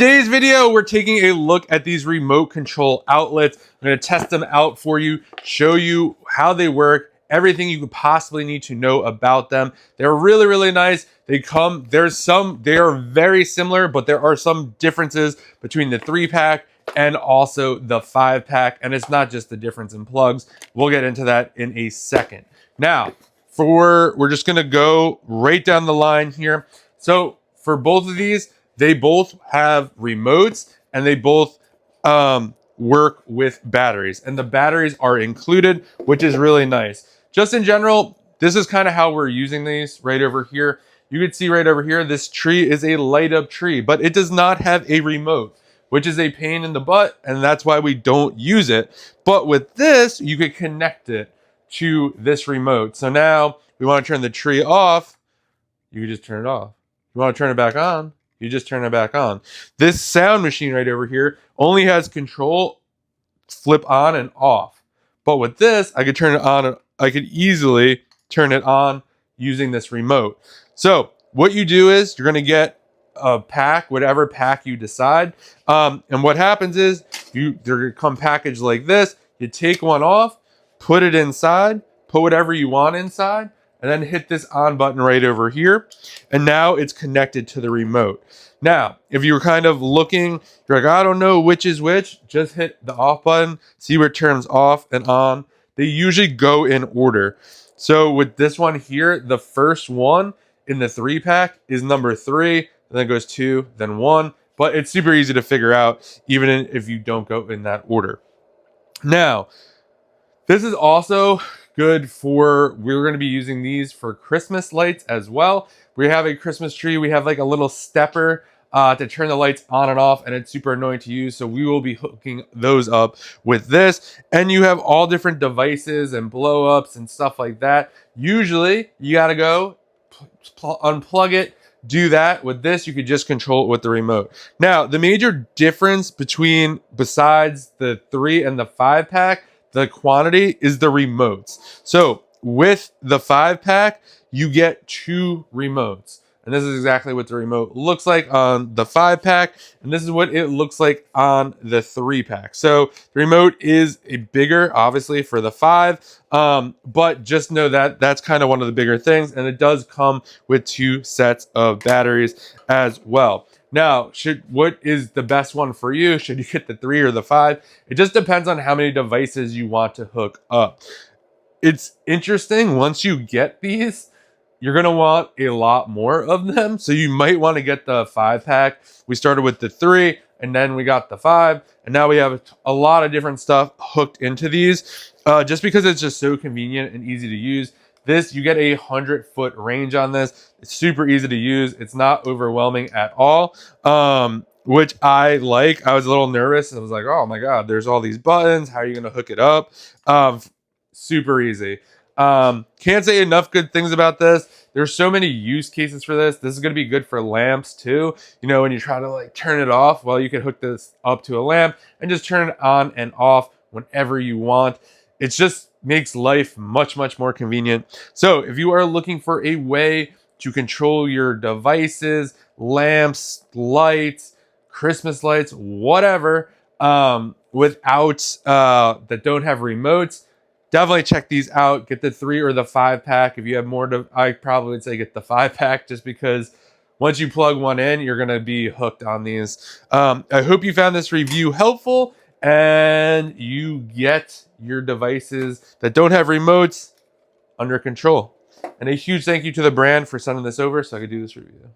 Today's video, we're taking a look at these remote control outlets. I'm going to test them out for you, show you how they work, everything you could possibly need to know about them. They're really, really nice. They are very similar, but there are some differences between the 3-pack and also the 5-pack. And it's not just the difference in plugs. We'll get into that in a second. Now, we're just going to go right down the line here. So for both of these, they both have remotes and they both work with batteries, and the batteries are included, which is really nice. Just in general, this is kind of how we're using these right over here. You can see right over here, this tree is a light up tree, but it does not have a remote, which is a pain in the butt, and that's why we don't use it. But with this, you could connect it to this remote. So now we want to turn the tree off, you can just turn it off. You want to turn it back on, you just turn it back on. This sound machine right over here only has control flip on and off. But with this, I could turn it on and I could easily turn it on using this remote. So what you do is you're going to get a pack, whatever pack you decide. And what happens is they're going to come packaged like this. You take one off, put it inside, put whatever you want inside, and then hit this on button right over here. And now it's connected to the remote. Now, if you were kind of looking, you're like, I don't know which is which, just hit the off button, see where it turns off and on. They usually go in order. So with this one here, the first one in the 3-pack is number 3, and then it goes 2, then 1. But it's super easy to figure out, even if you don't go in that order. Now, this is also good for, we're going to be using these for Christmas lights as well. We have a Christmas tree. We have like a little stepper to turn the lights on and off, and it's super annoying to use. So we will be hooking those up with this. And you have all different devices and blow ups and stuff like that. Usually you got to go unplug it, do that. With this, you could just control it with the remote. Now, the major difference besides the 3 and the 5-pack, the quantity, is the remotes. So with the 5-pack, you get 2 remotes. And this is exactly what the remote looks like on the 5-pack. And this is what it looks like on the 3-pack. So the remote is bigger, obviously, for the 5. But just know that that's kind of one of the bigger things. And it does come with 2 sets of batteries as well. Now, what is the best one for you? Should you get the 3 or the 5? It just depends on how many devices you want to hook up. It's interesting, once you get these, you're going to want a lot more of them. So you might want to get the 5-pack. We started with the 3, and then we got the 5. And now we have a lot of different stuff hooked into these, just because it's just so convenient and easy to use. This, you get a 100-foot range on this. It's super easy to use. It's not overwhelming at all, which I like. I was a little nervous. I was like, oh my God, there's all these buttons. How are you going to hook it up? Super easy. Can't say enough good things about this. There's so many use cases for this. This is going to be good for lamps too. You know, when you try to like turn it off, well, you can hook this up to a lamp and just turn it on and off whenever you want. It just makes life much, much more convenient. So if you are looking for a way to control your devices, lamps, lights, Christmas lights, whatever, without that don't have remotes, definitely check these out. Get the 3 or the 5-pack. If you have more, I probably would say get the 5-pack, just because once you plug one in, you're going to be hooked on these. I hope you found this review helpful and you get your devices that don't have remotes under control. And a huge thank you to the brand for sending this over so I could do this review.